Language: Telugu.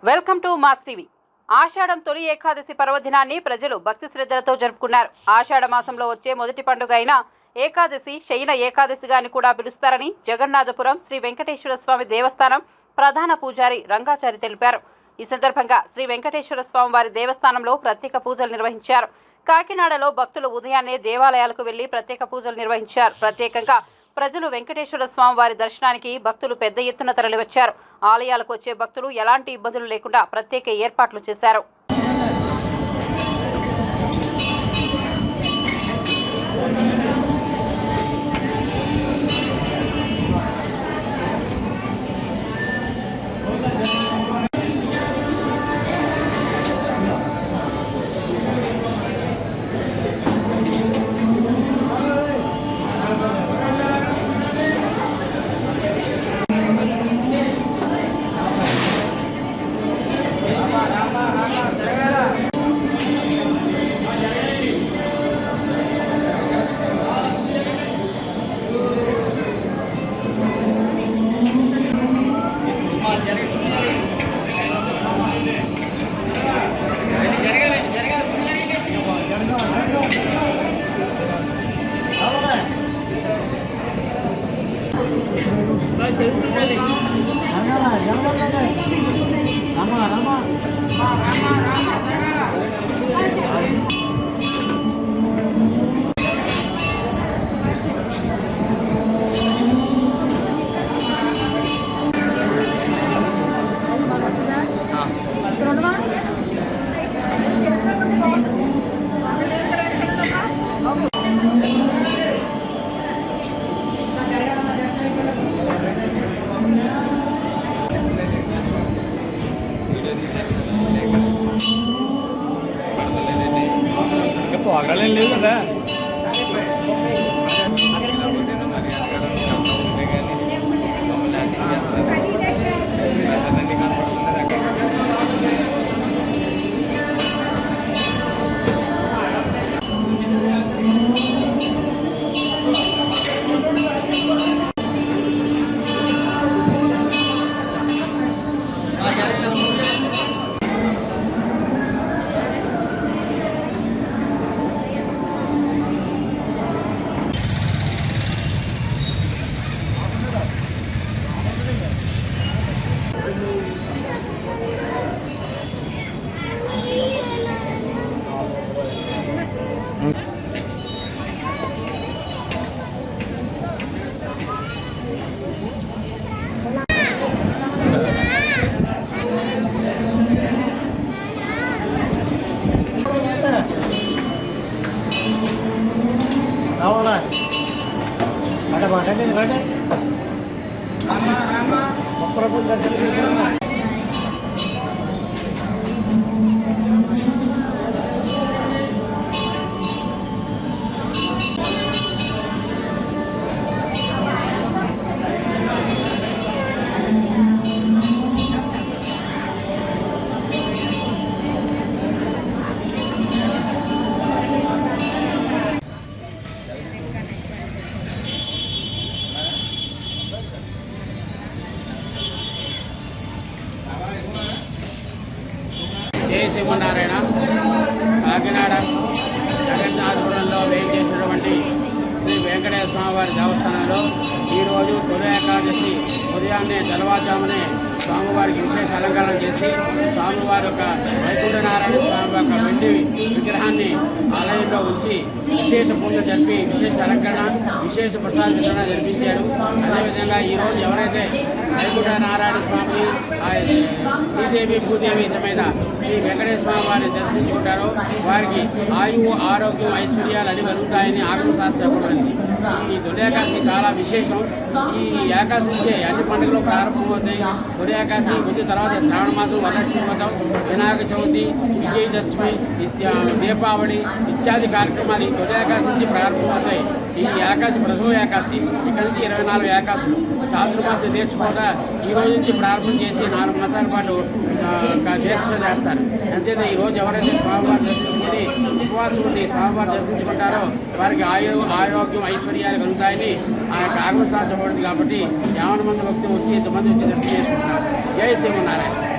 Welcome to mass TV. ఆషాఢం తొలి ఏకాదశి పర్వదినాన్ని ప్రజలు భక్తి శ్రద్ధలతో జరుపుకున్నారు. ఆషాఢ మాసంలో వచ్చే మొదటి పండుగ అయిన ఏకాదశి శయన ఏకాదశిగా అని కూడా పిలుస్తారని జగన్నాథపురం శ్రీ వెంకటేశ్వర స్వామి దేవస్థానం ప్రధాన పూజారి రంగాచారి తెలిపారు. ఈ సందర్భంగా శ్రీ వెంకటేశ్వర స్వామి వారి దేవస్థానంలో ప్రత్యేక పూజలు నిర్వహించారు. కాకినాడలో భక్తులు ఉదయాన్నే దేవాలయాలకు వెళ్లి ప్రత్యేక పూజలు నిర్వహించారు. ప్రత్యేకంగా ప్రజలు వెంకటేశ్వర స్వామి వారి దర్శనానికి భక్తులు పెద్ద ఎత్తున తరలివచ్చారు. ఆలయాలకు వచ్చే భక్తులు ఎలాంటి ఇబ్బందులు లేకుండా ప్రత్యేక ఏర్పాట్లు చేశారు. పోగలేం లేదు కదా. జై శ్రీమన్నారాయణ. కాకినాడ జగన్నాథపురంలో వేయించేసినటువంటి శ్రీ వెంకటేశ్వర స్వామి వారి దేవస్థానంలో ఈరోజు తొలి ఏకాదశి ఉదయాన్నే తెల్లవారుజామునే స్వామివారికి విశేష అలంకరణ చేసి స్వామివారి యొక్క వైకుంఠనారాయణ స్వామి యొక్క వెండి విగ్రహాన్ని ఆలయంలో ఉంచి విశేష పూజలు జరిపి విశేష అలంకరణ విశేష ప్రసాద వితరణ జరిపించారు. అదేవిధంగా ఈరోజు ఎవరైతే వైకుంఠనారాయణ స్వామి శ్రీదేవి భూదేవి సమేత శ్రీ వెంకటేశ్వర స్వామి వారిని దర్శించుకుంటారో వారికి ఆయువు ఆరోగ్యం ఐశ్వర్యాలు అన్ని కలుగుతాయని ఆగమశాస్త్రం చెప్పబడింది. ఈ తొలి ఏకాదశి చాలా విశేషం. ఈ ఏకాదశి నుంచే అన్ని పండుగలు ప్రారంభమవుతాయి. తొలి ఏకాదశి ముందు తర్వాత శ్రావణ మాసం, వరలక్ష్మి వ్రతం, వినాయక చవితి, విజయదశమి, దీపావళి ఇత్యాది కార్యక్రమాలు ఈ తొలి ఏకాదశి నుంచి ప్రారంభమవుతాయి. ఈ ఏకాదశి ప్రథమ ఏకాదశి ఇక్కడ నుంచి 24 ఏకాదశులు చాతుర్మాస దీక్ష కూడా ఈ రోజు నుంచి ప్రారంభం చేసి 4 మాసాల పాటు దీక్ష చేస్తారు. అంతేతే ఈరోజు ఎవరైతే స్వామివారి దర్శించుకుని ఉపవాసం ఉండి స్వామివారి దర్శించుకుంటారో వారికి ఆరోగ్యం ఐశ్వర్యాలు కలుగుతాయని ఆ యొక్క ఆగమశాస్త్రం పడుతుంది. కాబట్టి 50 మంది భక్తులు వచ్చి ఇంతమంది వచ్చి దర్శనం చేసుకుంటున్నారు. జై శ్రీమన్నారాయణ.